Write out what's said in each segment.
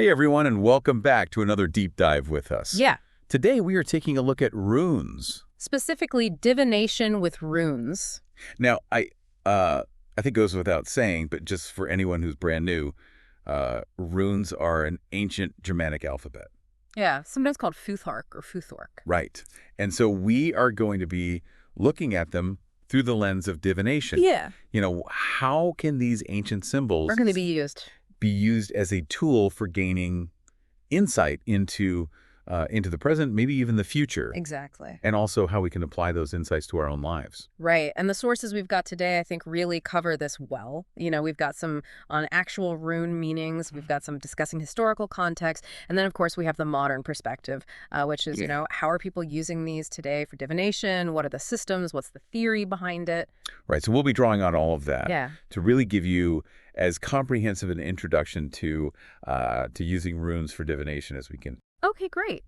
Hey everyone, and welcome back to another deep dive with us. Yeah. Today we are taking a look at runes. Specifically, divination with runes. Now, I think it goes without saying, but just for anyone who's brand new, runes are an ancient Germanic alphabet. Yeah, sometimes called Futhark or Futhork. Right. And so we are going to be looking at them through the lens of divination. Yeah. How can these ancient symbols Are going to be used as a tool for gaining insight into the present, maybe even the future? Exactly. And also how we can apply those insights to our own lives. Right. And the sources we've got today, I think, really cover this well. We've got some on actual rune meanings. We've got some discussing historical context. And then, of course, we have the modern perspective, which is, how are people using these today for divination? What are the systems? What's the theory behind it? Right. So we'll be drawing on all of that to really give you as comprehensive an introduction to using runes for divination as we can. Okay, great.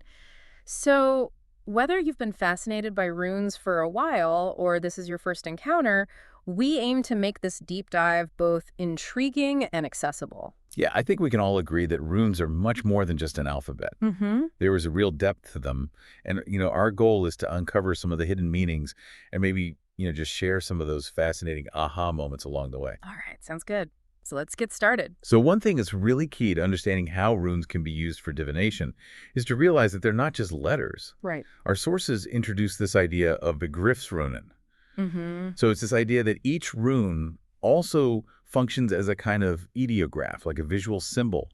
So whether you've been fascinated by runes for a while or this is your first encounter, we aim to make this deep dive both intriguing and accessible. Yeah, I think we can all agree that runes are much more than just an alphabet. There is a real depth to them. And, our goal is to uncover some of the hidden meanings and maybe, just share some of those fascinating aha moments along the way. All right, sounds good. So let's get started. So one thing that's really key to understanding how runes can be used for divination is to realize that they're not just letters. Right. Our sources introduce this idea of begriffsrunen. So it's this idea that each rune also functions as a kind of ideograph, like a visual symbol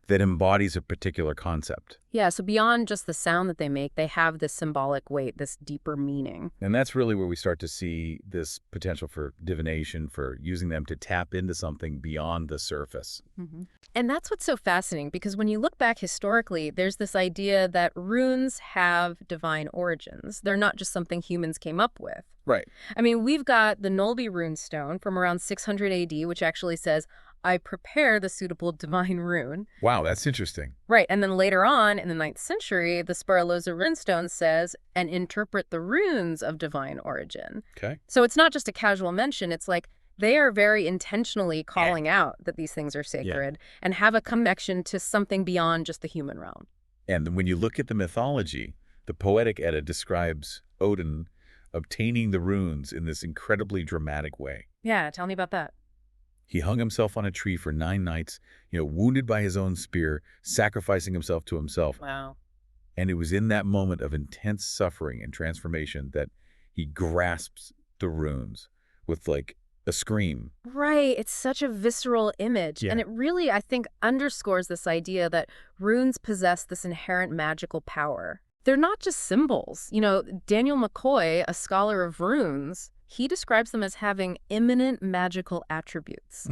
that embodies a particular concept. Yeah, so beyond just the sound that they make, they have this symbolic weight, this deeper meaning. And that's really where we start to see this potential for divination, for using them to tap into something beyond the surface. And that's what's so fascinating, because when you look back historically, there's this idea that runes have divine origins. They're not just something humans came up with. Right. I mean, we've got the Nolby rune stone from around 600 AD, which actually says, I prepare the suitable divine rune. Wow, that's interesting. Right, and then later on, in the 9th century, the Spiralosa runestone says, and interpret the runes of divine origin. Okay. So it's not just a casual mention, it's like they are very intentionally calling out that these things are sacred and have a connection to something beyond just the human realm. And when you look at the mythology, the Poetic Edda describes Odin obtaining the runes in this incredibly dramatic way. Yeah, tell me about that. He hung himself on a tree for 9 nights, wounded by his own spear, sacrificing himself to himself. Wow. And it was in that moment of intense suffering and transformation that he grasps the runes with like a scream. Right. It's such a visceral image. Yeah. And it really, I think, underscores this idea that runes possess this inherent magical power. They're not just symbols. Daniel McCoy, a scholar of runes, he describes them as having imminent magical attributes.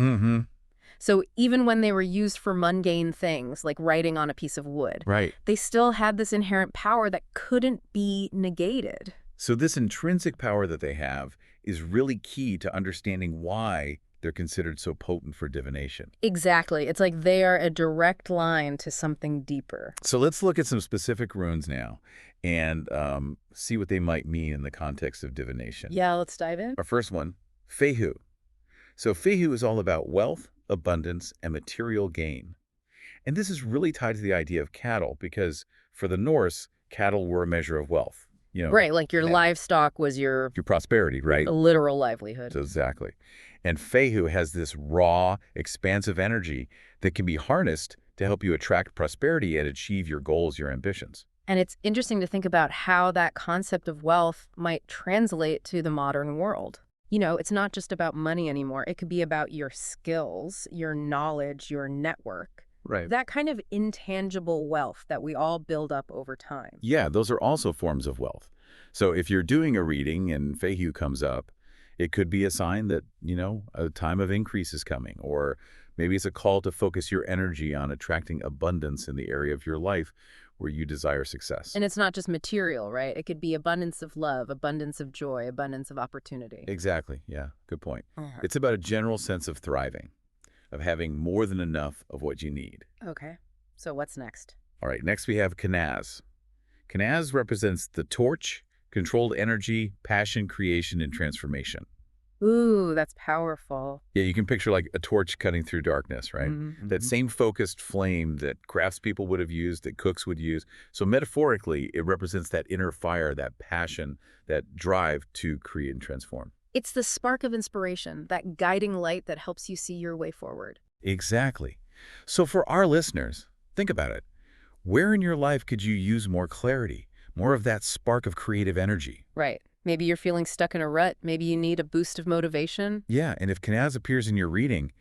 So even when they were used for mundane things, like writing on a piece of wood, they still had this inherent power that couldn't be negated. So this intrinsic power that they have is really key to understanding why they're considered so potent for divination. Exactly. It's like they are a direct line to something deeper. So let's look at some specific runes now and see what they might mean in the context of divination. Yeah, let's dive in. Our first one, Fehu. So Fehu is all about wealth, abundance, and material gain. And this is really tied to the idea of cattle because for the Norse, cattle were a measure of wealth. Right, like your livestock was your prosperity, right? Literal livelihood. So exactly. And Fehu has this raw, expansive energy that can be harnessed to help you attract prosperity and achieve your goals, your ambitions. And it's interesting to think about how that concept of wealth might translate to the modern world. It's not just about money anymore. It could be about your skills, your knowledge, your network. Right. That kind of intangible wealth that we all build up over time. Yeah, those are also forms of wealth. So if you're doing a reading and Fehu comes up, it could be a sign that, a time of increase is coming, or maybe it's a call to focus your energy on attracting abundance in the area of your life where you desire success. And it's not just material, right? It could be abundance of love, abundance of joy, abundance of opportunity. Exactly. Yeah, good point. It's about a general sense of thriving, of having more than enough of what you need. Okay. So what's next? All right, next we have Kanaz. Kanaz represents the torch, controlled energy, passion, creation, and transformation. Ooh, that's powerful. Yeah, you can picture like a torch cutting through darkness, right? That Mm-hmm. same focused flame that craftspeople would have used, that cooks would use. So metaphorically, it represents that inner fire, that passion, that drive to create and transform. It's the spark of inspiration, that guiding light that helps you see your way forward. Exactly. So for our listeners, think about it. Where in your life could you use more clarity, more of that spark of creative energy? Right. Maybe you're feeling stuck in a rut. Maybe you need a boost of motivation. Yeah, and if Knaz appears in your reading,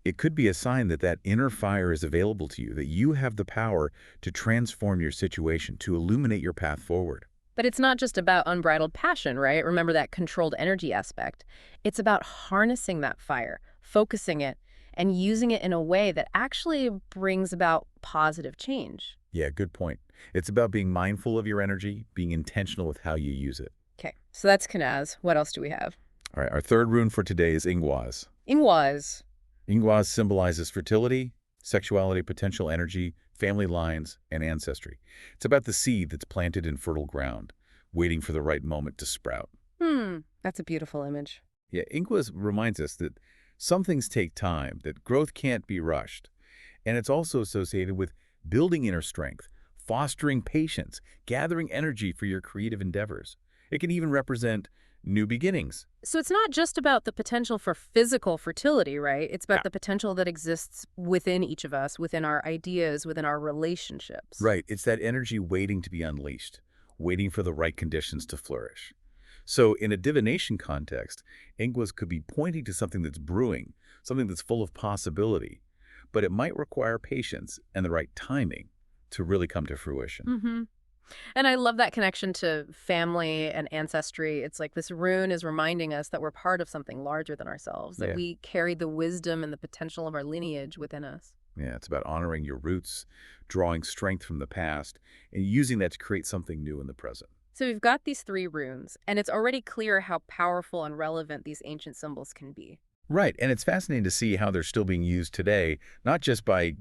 it could be a sign that that inner fire is available to you, that you have the power to transform your situation, to illuminate your path forward. But it's not just about unbridled passion, right? Remember that controlled energy aspect. It's about harnessing that fire, focusing it, and using it in a way that actually brings about positive change. Yeah, good point. It's about being mindful of your energy, being intentional with how you use it. Okay, so that's Kanaz. What else do we have? All right, our third rune for today is Ingwaz. Ingwaz. Ingwaz symbolizes fertility, sexuality, potential energy, family lines, and ancestry. It's about the seed that's planted in fertile ground, waiting for the right moment to sprout. That's a beautiful image. Yeah, Ingwaz reminds us that some things take time, that growth can't be rushed. And it's also associated with building inner strength, fostering patience, gathering energy for your creative endeavors. It can even represent new beginnings. So it's not just about the potential for physical fertility, right? It's Yeah. about the potential that exists within each of us, within our ideas, within our relationships. Right, it's that energy waiting to be unleashed, waiting for the right conditions to flourish. So in a divination context, Ingwas could be pointing to something that's brewing, something that's full of possibility, but it might require patience and the right timing to really come to fruition. Mm-hmm. And I love that connection to family and ancestry. It's like this rune is reminding us that we're part of something larger than ourselves, that Yeah. we carry the wisdom and the potential of our lineage within us. Yeah, it's about honoring your roots, drawing strength from the past, and using that to create something new in the present. So we've got these three runes, and it's already clear how powerful and relevant these ancient symbols can be. Right, and it's fascinating to see how they're still being used today, not just by,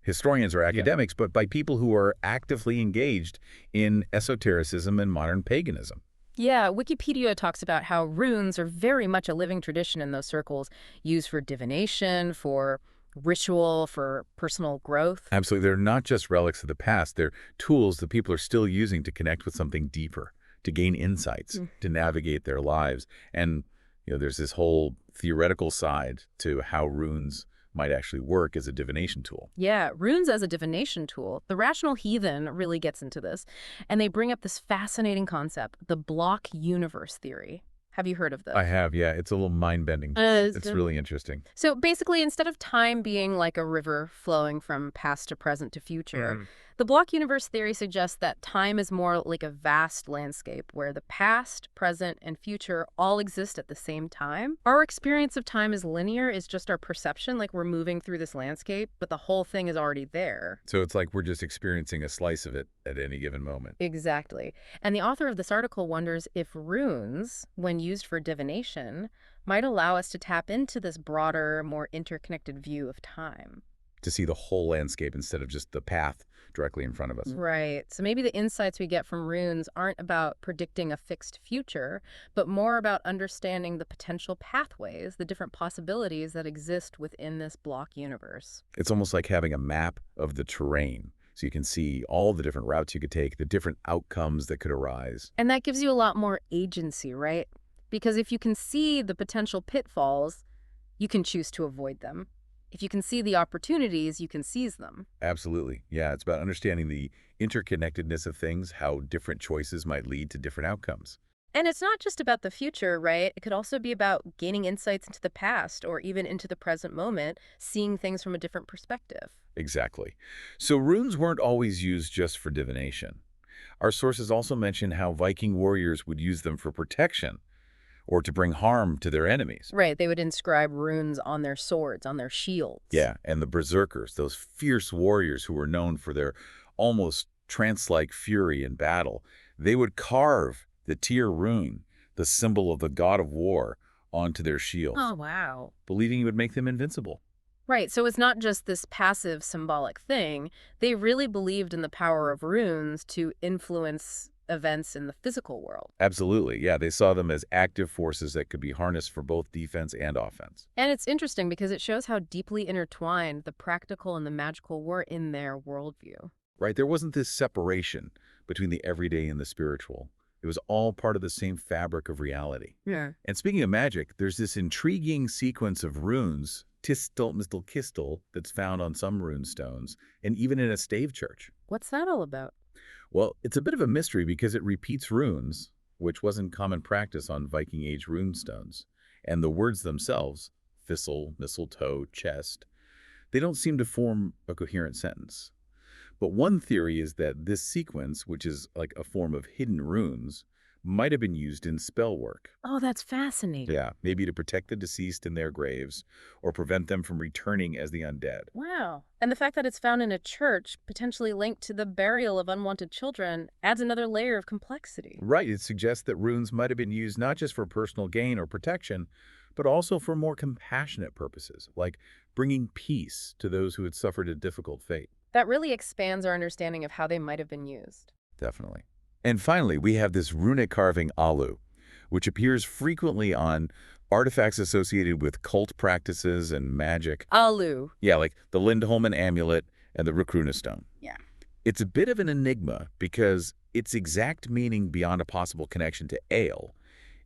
historians or academics, but by people who are actively engaged in esotericism and modern paganism. Yeah, Wikipedia talks about how runes are very much a living tradition in those circles, used for divination, for ritual, for personal growth. Absolutely, they're not just relics of the past, they're tools that people are still using to connect with something deeper, to gain insights, to navigate their lives. And, there's this whole theoretical side to how runes might actually work as a divination tool. Yeah, runes as a divination tool. The rational heathen really gets into this, and they bring up this fascinating concept, the block universe theory. Have you heard of I this? have, yeah. It's a little mind-bending. It's So really interesting. so basically, instead of time being like a river flowing from past to present to future, the block universe theory suggests that time is more like a vast landscape where the past, present, and future all exist at the same time. Our experience of time is linear, is just our perception, like we're moving through this landscape, but the whole thing is already there. So it's like we're just experiencing a slice of it at any given moment. Exactly. And the author of this article wonders if runes, when used for divination, might allow us to tap into this broader, more interconnected view of time. To see the whole landscape instead of just the path directly in front of us. Right. So maybe the insights we get from runes aren't about predicting a fixed future, but more about understanding the potential pathways, the different possibilities that exist within this block universe. It's almost like having a map of the terrain. So you can see all the different routes you could take, the different outcomes that could arise. And that gives you a lot more agency, right? Because if you can see the potential pitfalls, you can choose to avoid them. If you can see the opportunities, you can seize them. Absolutely. Yeah, it's about understanding the interconnectedness of things, how different choices might lead to different outcomes. And it's not just about the future, right? It could also be about gaining insights into the past or even into the present moment, seeing things from a different perspective. Exactly. So runes weren't always used just for divination. Our sources also mention how Viking warriors would use them for protection or to bring harm to their enemies. Right, they would inscribe runes on their swords, on their shields. Yeah, and the berserkers, those fierce warriors who were known for their almost trance-like fury in battle, they would carve the Tyr rune, the symbol of the god of war, onto their shields, Oh, wow. believing it would make them invincible. Right, so it's not just this passive symbolic thing. They really believed in the power of runes to influence events in the physical world. Absolutely. Yeah, they saw them as active forces that could be harnessed for both defense and offense. And it's interesting because it shows how deeply intertwined the practical and the magical were in their worldview. Right? There wasn't this separation between the everyday and the spiritual. It was all part of the same fabric of reality. Yeah. And speaking of magic, there's this intriguing sequence of runes, Tistel, Mistel, Kistel, that's found on some rune stones, and even in a stave church. What's that all about? Well, it's a bit of a mystery because it repeats runes, which wasn't common practice on Viking Age rune stones. And the words themselves, thistle, mistletoe, chest, they don't seem to form a coherent sentence. But one theory is that this sequence, which is like a form of hidden runes, might have been used in spell work. Oh, that's fascinating. Yeah, maybe to protect the deceased in their graves or prevent them from returning as the undead. Wow. And the fact that it's found in a church, potentially linked to the burial of unwanted children, adds another layer of complexity. Right, it suggests that runes might have been used not just for personal gain or protection, but also for more compassionate purposes, like bringing peace to those who had suffered a difficult fate. That really expands our understanding of how they might have been used. Definitely. And finally, we have this runic carving alu, which appears frequently on artifacts associated with cult practices and magic. Alu. Yeah, like the Lindholmen amulet and the Rune stone. Yeah. It's a bit of an enigma because its exact meaning beyond a possible connection to ale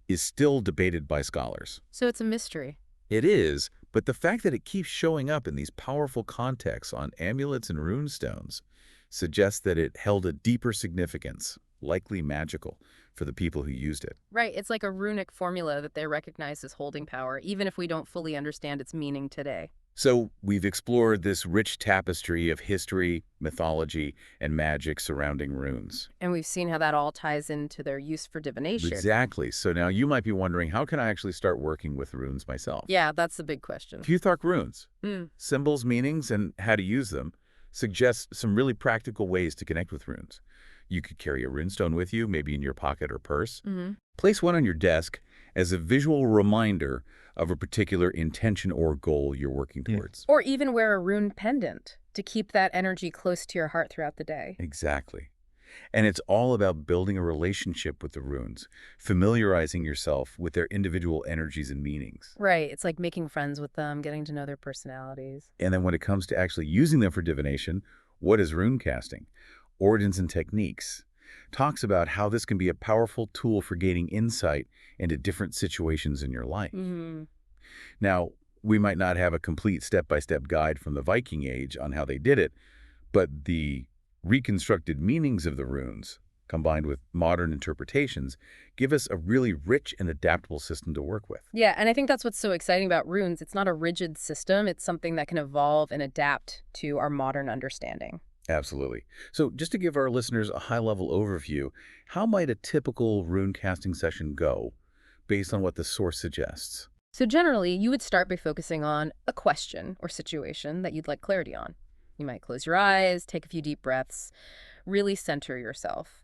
is still debated by scholars. So it's a mystery. It is, but the fact that it keeps showing up in these powerful contexts on amulets and rune stones suggests that it held a deeper significance, likely magical, for the people who used it. Right. It's like a runic formula that they recognize as holding power, even if we don't fully understand its meaning today. So we've explored this rich tapestry of history, mythology, and magic surrounding runes. And we've seen how that all ties into their use for divination. Exactly. So now you might be wondering, how can I actually start working with runes myself? Yeah, that's the big question. Futhark runes, Hmm. symbols, meanings, and how to use them, suggest some really practical ways to connect with runes. You could carry a runestone with you, maybe in your pocket or purse. Mm-hmm. Place one on your desk as a visual reminder of a particular intention or goal you're working towards. Or even wear a rune pendant to keep that energy close to your heart throughout the day. Exactly. And it's all about building a relationship with the runes, familiarizing yourself with their individual energies and meanings. Right. It's like making friends with them, getting to know their personalities. And then when it comes to actually using them for divination, what is rune casting? Origins and techniques. Talks about how this can be a powerful tool for gaining insight into different situations in your life. Mm-hmm. Now, we might not have a complete step-by-step guide from the Viking Age on how they did it, but the reconstructed meanings of the runes, combined with modern interpretations, give us a really rich and adaptable system to work with. Yeah, and I think that's what's so exciting about runes. It's not a rigid system. It's something that can evolve and adapt to our modern understanding. Absolutely. So just to give our listeners a high-level overview, how might a typical rune casting session go based on what the source suggests? So generally, you would start by focusing on a question or situation that you'd like clarity on. You might close your eyes, take a few deep breaths, really center yourself.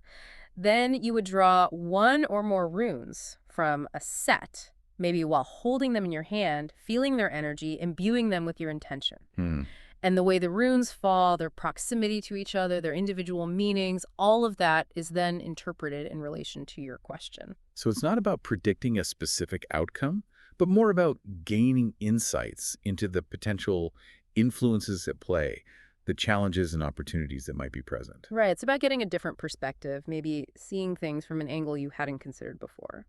Then you would draw one or more runes from a set, maybe while holding them in your hand, feeling their energy, imbuing them with your intention. And the way the runes fall, their proximity to each other, their individual meanings, all of that is then interpreted in relation to your question. So it's not about predicting a specific outcome, but more about gaining insights into the potential influences at play, the challenges and opportunities that might be present. Right. It's about getting a different perspective, maybe seeing things from an angle you hadn't considered before.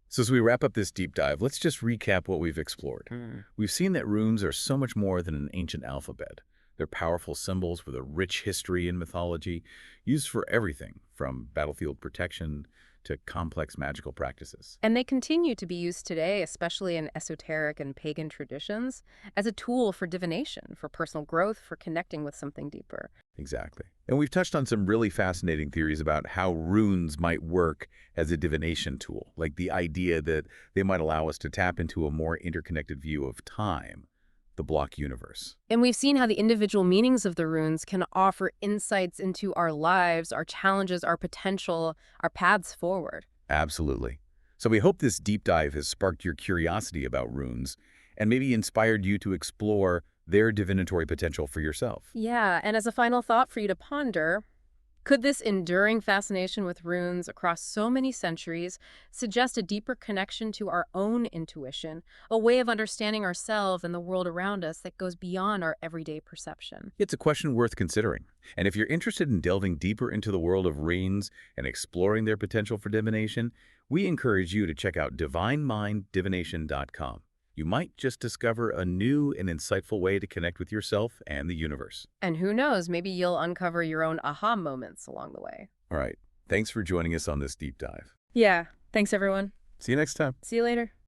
So as we wrap up this deep dive, let's just recap what we've explored. We've seen that runes are so much more than an ancient alphabet. They're powerful symbols with a rich history and mythology, used for everything from battlefield protection to complex magical practices. And they continue to be used today, especially in esoteric and pagan traditions, as a tool for divination, for personal growth, for connecting with something deeper. Exactly. And we've touched on some really fascinating theories about how runes might work as a divination tool, like the idea that they might allow us to tap into a more interconnected view of time, the block universe. And we've seen how the individual meanings of the runes can offer insights into our lives, our challenges, our potential, our paths forward. Absolutely. So we hope this deep dive has sparked your curiosity about runes and maybe inspired you to explore their divinatory potential for yourself. Yeah, and as a final thought for you to ponder, Could this enduring fascination with runes across so many centuries suggest a deeper connection to our own intuition, a way of understanding ourselves and the world around us that goes beyond our everyday perception? It's a question worth considering. And if you're interested in delving deeper into the world of runes and exploring their potential for divination, we encourage you to check out divineminddivination.com. You might just discover a new and insightful way to connect with yourself and the universe. And who knows, maybe you'll uncover your own aha moments along the way. All right. Thanks for joining us on this deep dive. Yeah. Thanks, everyone. See you next time. See you later.